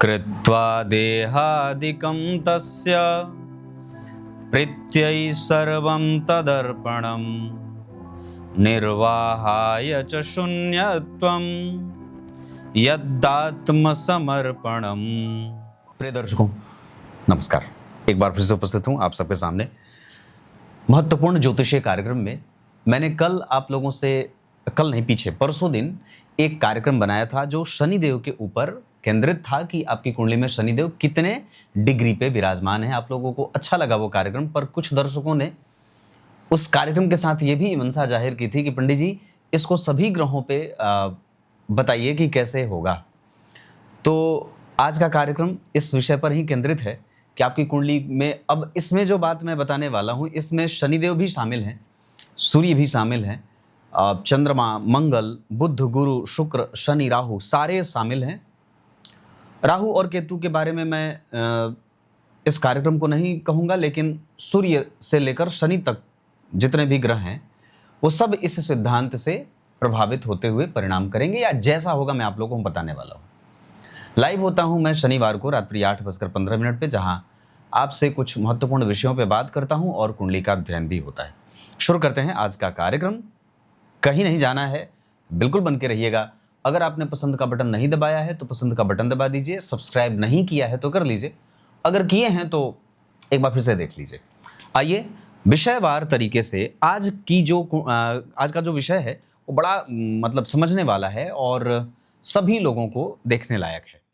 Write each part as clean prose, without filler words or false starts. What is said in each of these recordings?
कृत्वा देहादिकं तस्य प्रीत्यै सर्वं तदर्पणं निर्वाहाय च शून्यत्वं यद्दात्मसमर्पणम। प्रिय दर्शकों नमस्कार, एक बार फिर से उपस्थित हूं आप सबके सामने महत्वपूर्ण ज्योतिषीय कार्यक्रम में। मैंने कल आप लोगों से, कल नहीं पीछे परसों दिन एक कार्यक्रम बनाया था जो शनिदेव के ऊपर केंद्रित था कि आपकी कुंडली में शनिदेव कितने डिग्री पे विराजमान है। आप लोगों को अच्छा लगा वो कार्यक्रम, पर कुछ दर्शकों ने उस कार्यक्रम के साथ ये भी मंशा जाहिर की थी कि पंडित जी इसको सभी ग्रहों पे बताइए कि कैसे होगा। तो आज का कार्यक्रम इस विषय पर ही केंद्रित है कि आपकी कुंडली में, अब इसमें जो बात मैं बताने वाला हूँ इसमें शनिदेव भी शामिल हैं, सूर्य भी शामिल हैं, चंद्रमा, मंगल, बुध, गुरु, शुक्र, शनि, राहु सारे शामिल हैं। राहु और केतु के बारे में मैं इस कार्यक्रम को नहीं कहूँगा, लेकिन सूर्य से लेकर शनि तक जितने भी ग्रह हैं वो सब इस सिद्धांत से प्रभावित होते हुए परिणाम करेंगे, या जैसा होगा मैं आप लोगों को बताने वाला हूँ। लाइव होता हूँ मैं शनिवार को रात्रि 8:15 पे, जहाँ आपसे कुछ महत्वपूर्ण विषयों पे बात करता हूँ और कुंडली का अध्ययन भी होता है। शुरू करते हैं आज का कार्यक्रम। कहीं नहीं जाना है, बिल्कुल बन के रहिएगा। अगर आपने पसंद का बटन नहीं दबाया है तो पसंद का बटन दबा दीजिए, सब्सक्राइब नहीं किया है तो कर लीजिए, अगर किए हैं तो एक बार फिर से देख लीजिए। आइए विषयवार तरीके से आज का जो विषय है वो बड़ा मतलब समझने वाला है और सभी लोगों को देखने लायक है।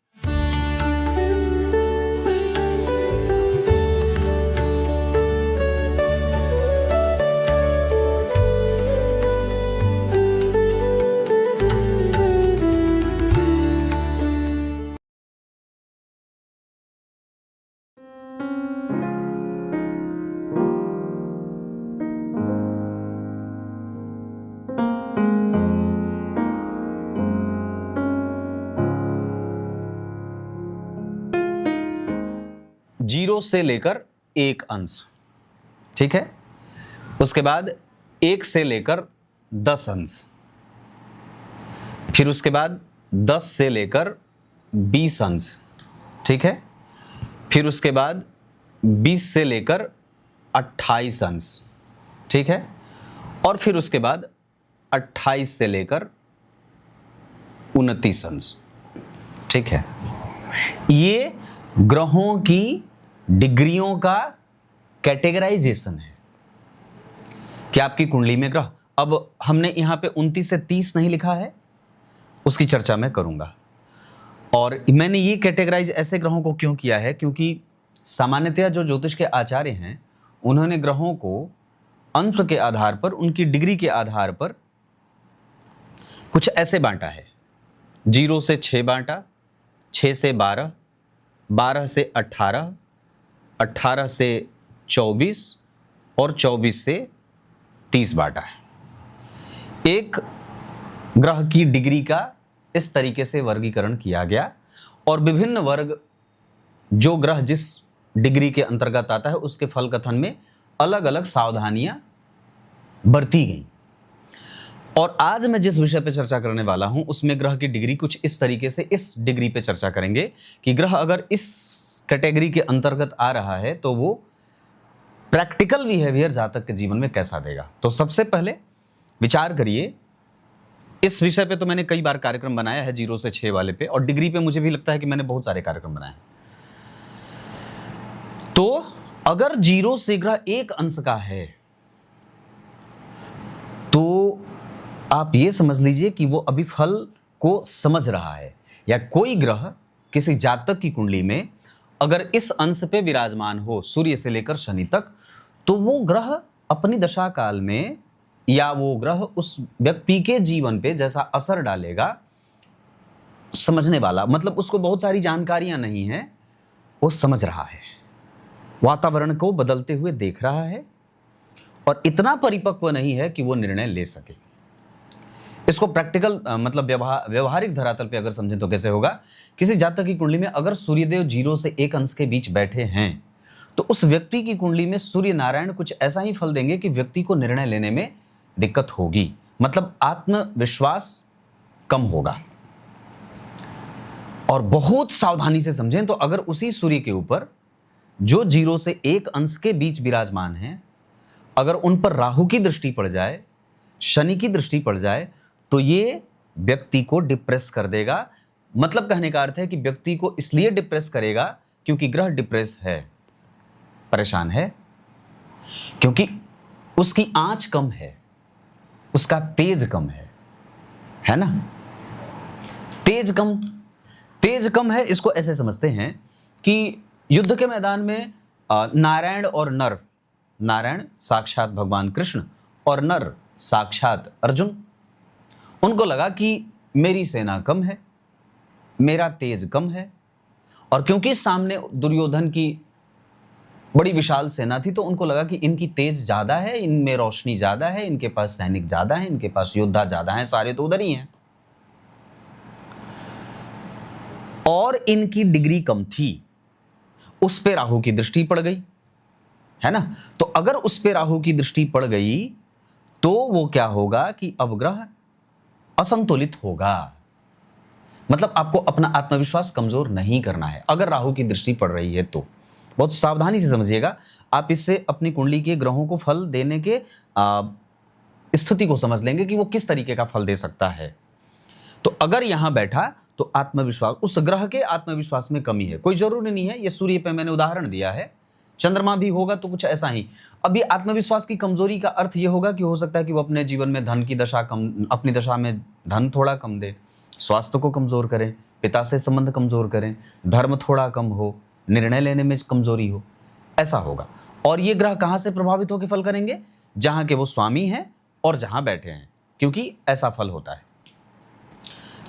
जीरो से लेकर एक अंश, ठीक है। उसके बाद 1 से लेकर 10 अंश, फिर उसके बाद 10 से लेकर 20 अंश, ठीक है। फिर उसके बाद 20 से लेकर 28 अंश, ठीक है। और फिर उसके बाद 28 से लेकर 29 अंश, ठीक है। ये ग्रहों की डिग्रियों का कैटेगराइजेशन है कि आपकी कुंडली में ग्रह, अब हमने यहां पे 29 से 30 नहीं लिखा है, उसकी चर्चा मैं करूंगा। और मैंने ये कैटेगराइज ऐसे ग्रहों को क्यों किया है, क्योंकि सामान्यतया जो ज्योतिष के आचार्य हैं उन्होंने ग्रहों को अंश के आधार पर, उनकी डिग्री के आधार पर कुछ ऐसे बांटा है। 0 से 6 बांटा, 6 से 12, 12 से 18, 18 से 24 और 24 से 30 बांटा है। एक ग्रह की डिग्री का इस तरीके से वर्गीकरण किया गया और विभिन्न वर्ग, जो ग्रह जिस डिग्री के अंतर्गत आता है उसके फल कथन में अलग अलग सावधानियां बरती गई। और आज मैं जिस विषय पे चर्चा करने वाला हूं उसमें ग्रह की डिग्री कुछ इस तरीके से, इस डिग्री पे चर्चा करेंगे कि ग्रह अगर इस कैटेगरी के अंतर्गत आ रहा है तो वो प्रैक्टिकल बिहेवियर जातक के जीवन में कैसा देगा। तो सबसे पहले विचार करिए, इस विषय पे तो मैंने कई बार कार्यक्रम बनाया है 0 से 6 वाले पे, और डिग्री पे मुझे भी लगता है कि मैंने बहुत सारे कार्यक्रम बनाए हैं। तो अगर 0 से ग्रह एक अंश का है तो आप ये समझ लीजिए कि वो अभी फल को समझ रहा है, या कोई ग्रह किसी जातक की कुंडली में अगर इस अंश पे विराजमान हो, सूर्य से लेकर शनि तक, तो वो ग्रह अपनी दशा काल में, या वो ग्रह उस व्यक्ति के जीवन पे जैसा असर डालेगा समझने वाला, मतलब उसको बहुत सारी जानकारियां नहीं है, वो समझ रहा है, वातावरण को बदलते हुए देख रहा है और इतना परिपक्व नहीं है कि वो निर्णय ले सके। इसको प्रैक्टिकल मतलब व्यवहारिक धरातल पे अगर समझें तो कैसे होगा, किसी जातक की कुंडली में अगर सूर्यदेव 0 से 1 अंश के बीच बैठे हैं तो उस व्यक्ति की कुंडली में सूर्य नारायण कुछ ऐसा ही फल देंगे कि व्यक्ति को निर्णय लेने में दिक्कत होगी, मतलब आत्मविश्वास कम होगा। और बहुत सावधानी से समझें तो अगर उसी सूर्य के ऊपर जो 0 से 1 अंश के बीच विराजमान है, अगर उन पर राहु की दृष्टि पड़ जाए, शनि की दृष्टि पड़ जाए, तो ये व्यक्ति को डिप्रेस कर देगा। मतलब कहने का अर्थ है कि व्यक्ति को इसलिए डिप्रेस करेगा क्योंकि ग्रह डिप्रेस है, परेशान है, क्योंकि उसकी आंच कम है, उसका तेज कम है ना। तेज कम है। इसको ऐसे समझते हैं कि युद्ध के मैदान में नारायण और नर, नारायण साक्षात भगवान कृष्ण और नर साक्षात अर्जुन, उनको लगा कि मेरी सेना कम है, मेरा तेज कम है, और क्योंकि सामने दुर्योधन की बड़ी विशाल सेना थी तो उनको लगा कि इनकी तेज ज्यादा है, इनमें रोशनी ज्यादा है, इनके पास सैनिक ज्यादा है, इनके पास योद्धा ज्यादा है, सारे तो उधर ही हैं, और इनकी डिग्री कम थी। उस पे राहु की दृष्टि पड़ गई, है ना। तो अगर उस पे राहु की दृष्टि पड़ गई तो वो क्या होगा कि अब ग्रह असंतुलित होगा। मतलब आपको अपना आत्मविश्वास कमजोर नहीं करना है अगर राहु की दृष्टि पड़ रही है तो। बहुत सावधानी से समझिएगा, आप इससे अपनी कुंडली के ग्रहों को फल देने के स्थिति को समझ लेंगे कि वो किस तरीके का फल दे सकता है। तो अगर यहां बैठा तो आत्मविश्वास, उस ग्रह के आत्मविश्वास में कमी है, कोई जरूरी नहीं है। ये सूर्य पे मैंने उदाहरण दिया है, चंद्रमा भी होगा तो कुछ ऐसा ही। अभी आत्मविश्वास की कमजोरी का अर्थ ये होगा कि हो सकता है कि वो अपने जीवन में धन की दशा कम, अपनी दशा में धन थोड़ा कम दे, स्वास्थ्य को कमजोर करें, पिता से संबंध कमजोर करें, धर्म थोड़ा कम हो, निर्णय लेने में कमजोरी हो, ऐसा होगा। और ये ग्रह कहां से प्रभावित होकर फल करेंगे? जहां के वो स्वामी हैं और जहां बैठे हैं, क्योंकि ऐसा फल होता है।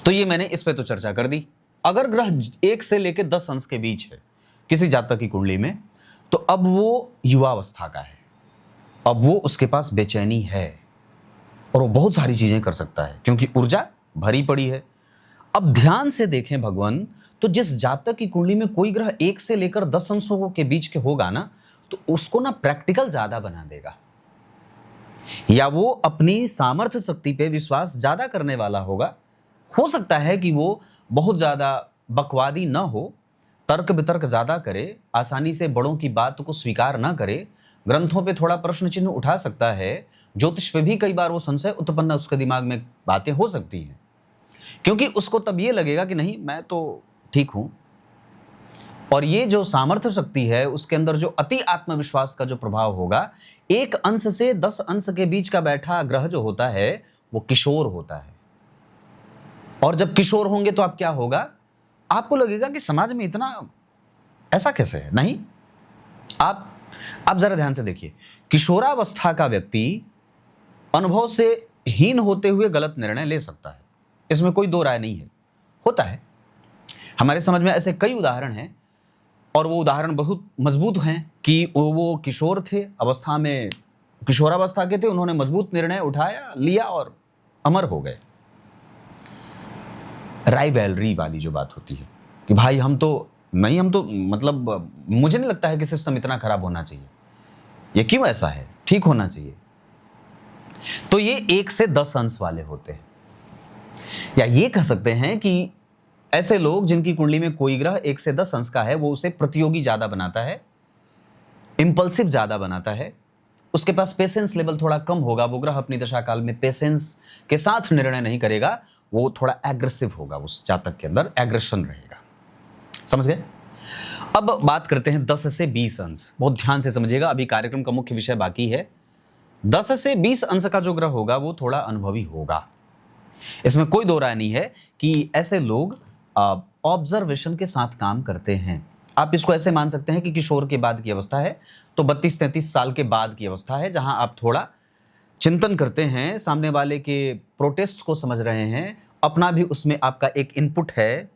तो ये मैंने इस पे तो चर्चा कर दी। अगर ग्रह 1 से लेकर 10 अंश के बीच है किसी जातक की कुंडली में, तो अब वो युवावस्था का है, अब वो उसके पास बेचैनी है और वो बहुत सारी चीजें कर सकता है क्योंकि ऊर्जा भरी पड़ी है। अब ध्यान से देखें भगवान, तो जिस जातक की कुंडली में कोई ग्रह 1 से लेकर 10 अंशों के बीच के होगा ना, तो उसको ना प्रैक्टिकल ज्यादा बना देगा, या वो अपनी सामर्थ्य शक्ति पे विश्वास ज्यादा करने वाला होगा। हो सकता है कि वो बहुत ज्यादा बकवादी ना हो, तर्क वितर्क ज्यादा करे, आसानी से बड़ों की बात को स्वीकार ना करे, ग्रंथों पे थोड़ा प्रश्न चिन्ह उठा सकता है, ज्योतिष पे भी कई बार वो संशय उत्पन्न उसके दिमाग में बातें हो सकती हैं, क्योंकि उसको तब ये लगेगा कि नहीं मैं तो ठीक हूं। और ये जो सामर्थ्य शक्ति है उसके अंदर जो अति आत्मविश्वास का जो प्रभाव होगा, 1 अंश से 10 अंश के बीच का बैठा ग्रह जो होता है वो किशोर होता है। और जब किशोर होंगे तो आप क्या होगा, आपको लगेगा कि समाज में इतना ऐसा कैसे है। नहीं, आप जरा ध्यान से देखिए, किशोरावस्था का व्यक्ति अनुभव से हीन होते हुए गलत निर्णय ले सकता है, इसमें कोई दो राय नहीं है, होता है। हमारे समाज में ऐसे कई उदाहरण हैं और वो उदाहरण बहुत मजबूत हैं कि वो किशोर थे, अवस्था में किशोरावस्था के थे, उन्होंने मजबूत निर्णय उठाया, लिया और अमर हो गए। राइवलरी वाली जो बात होती है कि भाई हम तो मतलब मुझे नहीं लगता है कि सिस्टम इतना खराब होना चाहिए, ये क्यों ऐसा है, ठीक होना चाहिए। तो ये 1 से 10 अंश वाले होते हैं, या ये कह सकते हैं कि ऐसे लोग जिनकी कुंडली में कोई ग्रह 1 से 10 अंश का है, वो उसे प्रतियोगी ज्यादा बनाता है, इंपल्सिव ज्यादा बनाता है, उसके पास पेशेंस लेवल थोड़ा कम होगा, वो ग्रह अपनी दशा काल में पेशेंस के साथ निर्णय नहीं करेगा, वो थोड़ा एग्रेसिव होगा, उस जातक के अंदर एग्रेशन रहेगा। समझ गए? अब बात करते हैं 10 से 20 अंश। बहुत ध्यान से समझिएगा, अभी कार्यक्रम का मुख्य विषय बाकी है। 10 से 20 अंश का जो ग्रह होगा वो थोड़ा अनुभवी होगा, इसमें कोई दो राय नहीं है कि ऐसे लोग ऑब्जर्वेशन के साथ काम करते हैं। आप इसको ऐसे मान सकते हैं कि किशोर के बाद की अवस्था है तो 32-33 साल के बाद की अवस्था है, जहां आप थोड़ा चिंतन करते हैं, सामने वाले के प्रोटेस्ट को समझ रहे हैं, अपना भी उसमें आपका एक इनपुट है,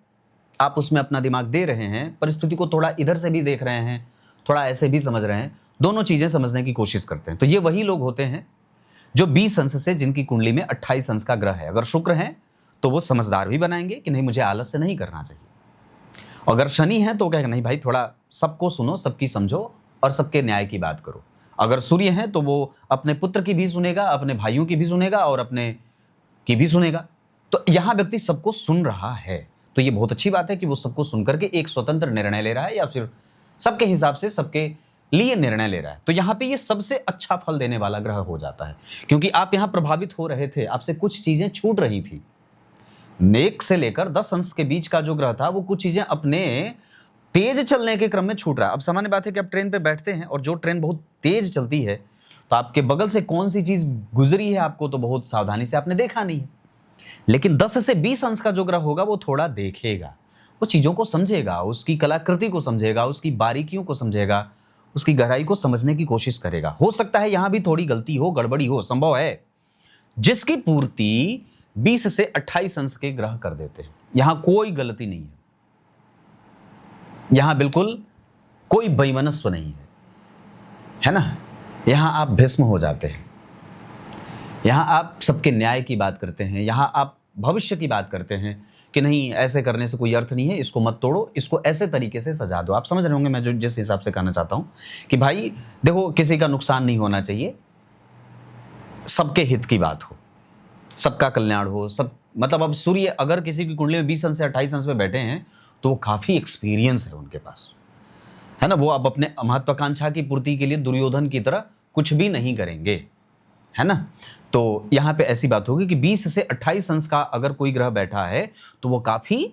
आप उसमें अपना दिमाग दे रहे हैं, परिस्थिति को थोड़ा इधर से भी देख रहे हैं, थोड़ा ऐसे भी समझ रहे हैं, दोनों चीजें समझने की कोशिश करते हैं। तो ये वही लोग होते हैं जो 20 अंश से, जिनकी कुंडली में 28 अंश का ग्रह है। अगर शुक्र है तो वो समझदार भी बनाएंगे कि नहीं मुझे आलस्य नहीं करना चाहिए, अगर शनि है तो कहेगा नहीं भाई थोड़ा सबको सुनो, सबकी समझो और सबके न्याय की बात करो। अगर सूर्य है तो वो अपने पुत्र की भी सुनेगा, अपने भाइयों की भी सुनेगा और अपने की भी सुनेगा। तो यहां व्यक्ति सबको सुन रहा है, तो ये बहुत अच्छी बात है कि वो सबको सुनकर के एक स्वतंत्र निर्णय ले रहा है या फिर सबके हिसाब से सबके लिए निर्णय ले रहा है। तो यहाँ पे ये सबसे अच्छा फल देने वाला ग्रह हो जाता है, क्योंकि आप यहाँ प्रभावित हो रहे थे, आपसे कुछ चीजें छूट रही थी। 1 से लेकर 10 अंश के बीच का जो ग्रह था वो कुछ चीजें अपने तेज चलने के क्रम में छूट रहा है। अब सामान्य बात है कि आप ट्रेन पे बैठते हैं और जो ट्रेन बहुत तेज चलती है तो आपके बगल से कौन सी चीज गुजरी है आपको तो बहुत सावधानी से आपने देखा नहीं है। लेकिन 10 से 20 अंश का जो ग्रह होगा वो थोड़ा देखेगा, वो चीजों को समझेगा, उसकी कलाकृति को समझेगा, उसकी बारीकियों को समझेगा, उसकी गहराई को समझने की कोशिश करेगा। हो सकता है यहां भी थोड़ी गलती हो, गड़बड़ी हो, संभव है, जिसकी पूर्ति 20 से 28 अंश के ग्रह कर देते हैं। यहां कोई गलती नहीं है, यहां बिल्कुल कोई बेमनस्व नहीं है ना। यहां आप भस्म हो जाते हैं, यहां आप सबके न्याय की बात करते हैं, यहां आप भविष्य की बात करते हैं कि नहीं ऐसे करने से कोई अर्थ नहीं है, इसको मत तोड़ो, इसको ऐसे तरीके से सजा दो। आप समझ रहे होंगे मैं जो जिस हिसाब से कहना चाहता हूं कि भाई देखो किसी का नुकसान नहीं होना चाहिए, सबके हित की बात हो, सबका कल्याण हो, सब मतलब अब सूर्य अगर किसी की कुंडली में 20 अंश से 28 अंश पे बैठे हैं तो वो काफी एक्सपीरियंस है उनके पास, है ना। वो अब अपने महत्वाकांक्षा की पूर्ति के लिए दुर्योधन की तरह कुछ भी नहीं करेंगे, है ना। तो यहां पे ऐसी बात होगी कि 20 से 28 अंश का अगर कोई ग्रह बैठा है तो वो काफी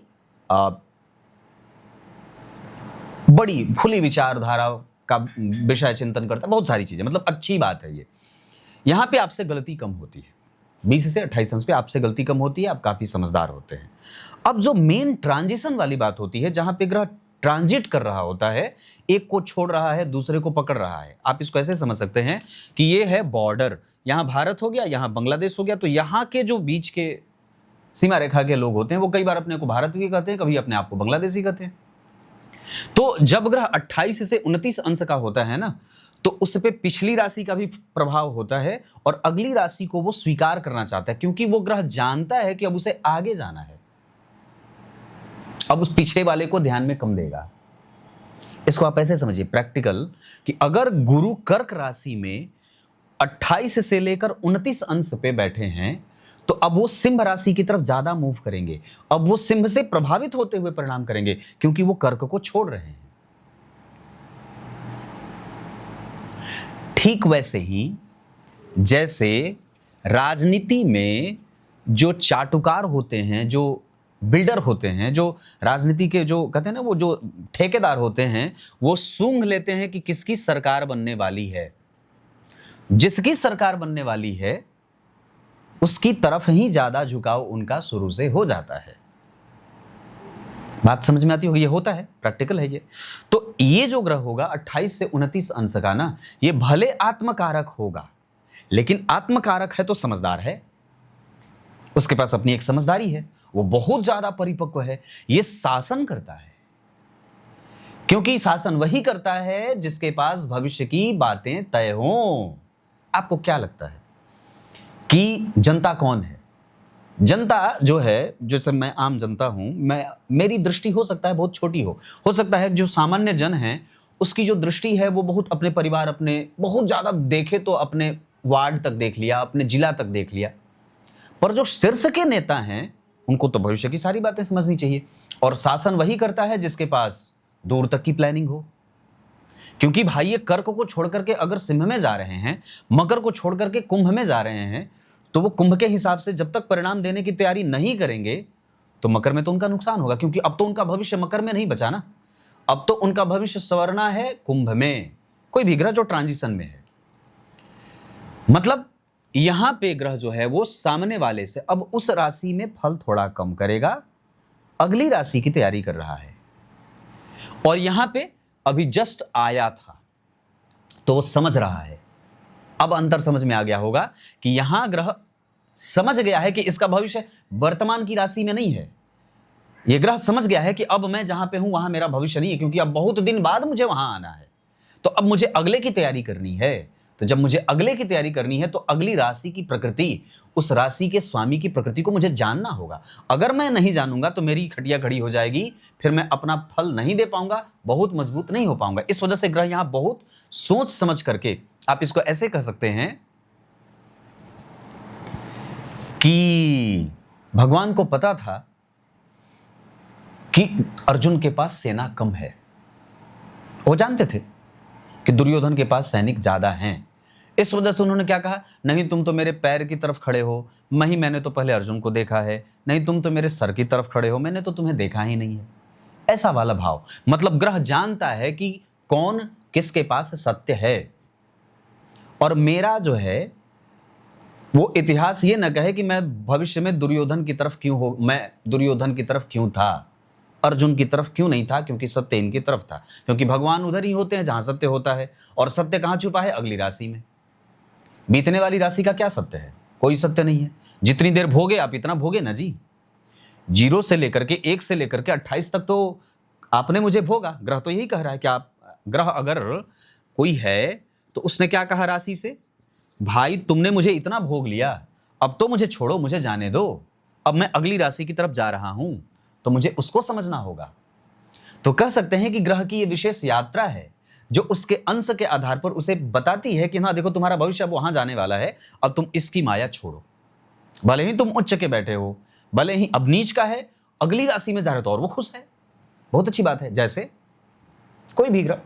बड़ी खुली विचारधारा का विषय चिंतन करता है, बहुत सारी चीजें, मतलब अच्छी बात है ये। यहां पे आपसे गलती कम होती है, 20 से 28 अंश पे आपसे गलती कम होती है, आप काफी समझदार होते हैं। अब जो मेन ट्रांजिशन वाली बात होती है, जहां पे ग्रह ट्रांजिट कर रहा होता है, एक को छोड़ रहा है दूसरे को पकड़ रहा है, आप इसको ऐसे समझ सकते हैं कि ये है बॉर्डर, यहां भारत हो गया, यहां बांग्लादेश हो गया, तो यहां के जो बीच के सीमा रेखा के लोग होते हैं वो कई बार अपने को भारत भी कहते हैं, कभी अपने आप को बांग्लादेशी कहते हैं। तो जब ग्रह 28 से 29 अंश का होता है ना, तो उस पे पिछली राशि का भी प्रभाव होता है और अगली राशि को वो स्वीकार करना चाहता है, क्योंकि वो ग्रह जानता है कि अब उसे आगे जाना है, अब उस पिछले वाले को ध्यान में कम देगा। इसको आप ऐसे समझिए प्रैक्टिकल कि अगर गुरु कर्क राशि में 28 से लेकर 29 अंश पे बैठे हैं तो अब वो सिंह राशि की तरफ ज्यादा मूव करेंगे, अब वो सिंह से प्रभावित होते हुए परिणाम करेंगे क्योंकि वो कर्क को छोड़ रहे हैं। ठीक वैसे ही जैसे राजनीति में जो चाटुकार होते हैं, जो बिल्डर होते हैं, जो राजनीति के जो कहते हैं ना, वो जो ठेकेदार होते हैं, वो सूंघ लेते हैं कि किसकी सरकार बनने वाली है, जिसकी सरकार बनने वाली है उसकी तरफ ही ज्यादा झुकाव उनका शुरू से हो जाता है। बात समझ में आती होगी, ये होता है, प्रैक्टिकल है ये। तो ये जो ग्रह होगा 28 से 29 अंश का ना, ये भले आत्मकारक होगा लेकिन आत्मकारक है तो समझदार है, उसके पास अपनी एक समझदारी है, वो बहुत ज्यादा परिपक्व है, ये शासन करता है, क्योंकि शासन वही करता है जिसके पास भविष्य की बातें तय हों। आपको क्या लगता है कि जनता कौन है? जनता जो है, जैसे मैं आम जनता हूं, मेरी दृष्टि हो सकता है बहुत छोटी हो सकता है जो सामान्य जन है उसकी जो दृष्टि है वो बहुत अपने परिवार, अपने बहुत ज्यादा देखे तो अपने वार्ड तक देख लिया, अपने जिला तक देख लिया, पर जो शीर्ष के नेता हैं उनको तो भविष्य की सारी बातें समझनी चाहिए। और शासन वही करता है जिसके पास दूर तक की प्लानिंग हो, क्योंकि भाई ये कर्क को छोड़ करके अगर सिंह में जा रहे हैं, मकर को छोड़ करके कुंभ में जा रहे हैं, तो वो कुंभ के हिसाब से जब तक परिणाम देने की तैयारी नहीं करेंगे तो मकर में तो उनका नुकसान होगा, क्योंकि अब तो उनका भविष्य मकर में नहीं बचा ना, अब तो उनका भविष्य संवरना है कुंभ में, कोई भी ग्रह जो ट्रांजिशन में है। मतलब यहां पे ग्रह जो है वो सामने वाले से अब उस राशि में फल थोड़ा कम करेगा, अगली राशि की तैयारी कर रहा है, और यहां पे अभी जस्ट आया था तो वो समझ रहा है। अब अंतर समझ में आ गया होगा कि यहां ग्रह समझ गया है कि इसका भविष्य वर्तमान की राशि में नहीं है। यह ग्रह समझ गया है कि अब मैं जहां पे हूं वहां मेरा भविष्य नहीं है, क्योंकि अब बहुत दिन बाद मुझे वहां आना है, तो अब मुझे अगले की तैयारी करनी है। तो जब मुझे अगले की तैयारी करनी है तो अगली राशि की प्रकृति, उस राशि के स्वामी की प्रकृति को मुझे जानना होगा। अगर मैं नहीं जानूंगा तो मेरी खटिया खड़ी हो जाएगी, फिर मैं अपना फल नहीं दे पाऊंगा, बहुत मजबूत नहीं हो पाऊंगा। इस वजह से ग्रह यहां बहुत सोच समझ करके, आप इसको ऐसे कह सकते हैं कि भगवान को पता था कि अर्जुन के पास सेना कम है। वो जानते थे कि दुर्योधन के पास सैनिक ज्यादा हैं। इस वजह से उन्होंने क्या कहा, नहीं तुम तो मेरे पैर की तरफ खड़े हो, मैंने तो पहले अर्जुन को देखा है, नहीं तुम तो मेरे सर की तरफ खड़े हो, मैंने तो तुम्हें देखा ही नहीं है। ऐसा वाला भाव, मतलब ग्रह जानता है कि कौन किसके पास सत्य है। और मेरा जो है वो इतिहास ये न कहे कि मैं भविष्य में दुर्योधन की तरफ क्यों हो, मैं दुर्योधन की तरफ क्यों था, अर्जुन की तरफ क्यों नहीं था, क्योंकि सत्य इनकी तरफ था। क्योंकि भगवान उधर ही होते हैं जहां सत्य होता है, और सत्य कहां छुपा है, अगली राशि में। बीतने वाली राशि का क्या सत्य है, कोई सत्य नहीं है। जितनी देर भोगे आप इतना भोगे ना जी, 0 से लेकर के 1 से लेकर के 28 तक तो आपने मुझे भोगा। ग्रह तो यही कह रहा है कि आप, ग्रह अगर कोई है तो उसने क्या कहा राशि से, भाई तुमने मुझे इतना भोग लिया, अब तो मुझे छोड़ो, मुझे जाने दो, अब मैं अगली राशि की तरफ जा रहा हूं, तो मुझे उसको समझना होगा। तो कह सकते हैं कि ग्रह की यह विशेष यात्रा है जो उसके अंश के आधार पर उसे बताती है कि हाँ देखो तुम्हारा भविष्य अब वहां जाने वाला है, अब तुम इसकी माया छोड़ो। भले ही तुम उच्च के बैठे हो, भले ही अब नीच का है, अगली राशि में जा रहे हो तो और वो खुश है, बहुत अच्छी बात है। जैसे कोई भी ग्रह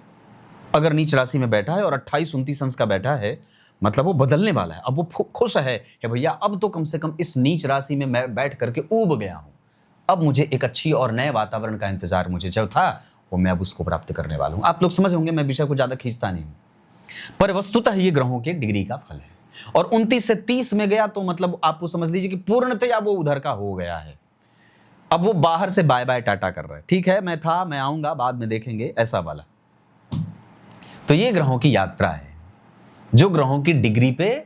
अगर नीच राशि में बैठा है और 28-29 अंश का बैठा है, मतलब वो बदलने वाला है, अब वो खुश है कि भैया अब तो कम से कम इस नीच राशि में मैं बैठ करके ऊब गया हूं, अब मुझे एक अच्छी और नए वातावरण का इंतजार मुझे जो था वो मैं अब उसको प्राप्त करने वाला हूं। आप लोग समझ होंगे, मैं विषय को ज्यादा खींचता नहीं हूं, पर वस्तुतः ये ग्रहों के डिग्री का फल है। और 29 से 30 में गया तो मतलब आपको समझ लीजिए कि पूर्णतया वो उधर का हो गया है। अब वो बाहर से बाय बाय टाटा कर रहा है, ठीक है मैं था, मैं आऊंगा, बाद में देखेंगे, ऐसा वाला। तो ये ग्रहों की यात्रा है जो ग्रहों की डिग्री पे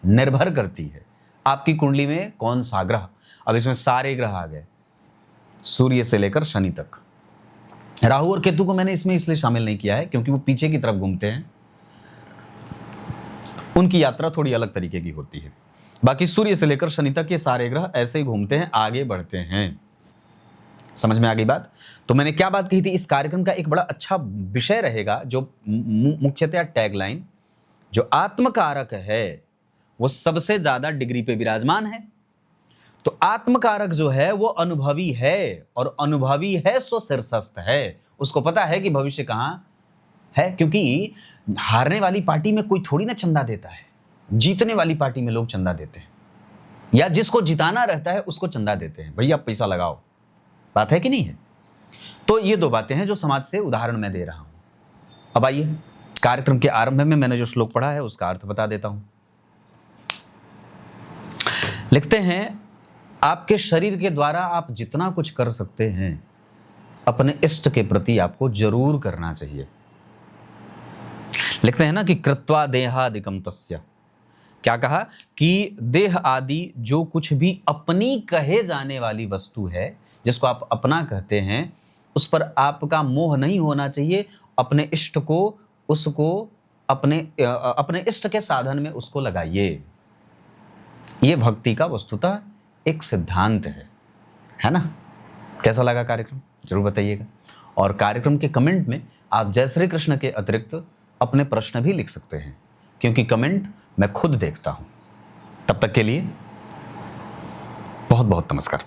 निर्भर करती है। आपकी कुंडली में कौन सा ग्रह, अब इसमें सारे ग्रह आ गए, सूर्य से लेकर शनि तक। राहु और केतु को मैंने इसमें इसलिए शामिल नहीं किया है क्योंकि वो पीछे की तरफ घूमते हैं, उनकी यात्रा थोड़ी अलग तरीके की होती है। बाकी सूर्य से लेकर शनि तक ये सारे ग्रह ऐसे ही घूमते हैं, आगे बढ़ते हैं। समझ में आ गई बात। तो मैंने क्या बात कही थी, इस कार्यक्रम का एक बड़ा अच्छा विषय रहेगा जो मुख्यतः टैगलाइन, जो आत्मकारक है वो सबसे ज्यादा डिग्री पे विराजमान है। तो आत्मकारक जो है वो अनुभवी है, और अनुभवी है सो शीर्षस्थ है, उसको पता है कि भविष्य कहां है। क्योंकि हारने वाली पार्टी में कोई थोड़ी ना चंदा देता है, जीतने वाली पार्टी में लोग चंदा देते हैं, या जिसको जिताना रहता है उसको चंदा देते हैं, भैया पैसा लगाओ, बात है कि नहीं है। तो ये दो बातें हैं जो समाज से उदाहरण मैं दे रहा हूं। अब आइए कार्यक्रम के आरंभ में मैंने जो श्लोक पढ़ा है उसका अर्थ बता देता हूं। लिखते हैं, आपके शरीर के द्वारा आप जितना कुछ कर सकते हैं अपने इष्ट के प्रति आपको जरूर करना चाहिए। लिखते हैं ना कि कृत्वा देहादिकम तस्य, क्या कहा कि देह आदि जो कुछ भी अपनी कहे जाने वाली वस्तु है, जिसको आप अपना कहते हैं, उस पर आपका मोह नहीं होना चाहिए। अपने इष्ट को, उसको अपने इष्ट के साधन में उसको लगाइए। ये भक्ति का वस्तुतः एक सिद्धांत है ना। कैसा लगा कार्यक्रम जरूर बताइएगा, और कार्यक्रम के कमेंट में आप जय श्री कृष्ण के अतिरिक्त अपने प्रश्न भी लिख सकते हैं, क्योंकि कमेंट मैं खुद देखता हूं। तब तक के लिए बहुत बहुत नमस्कार।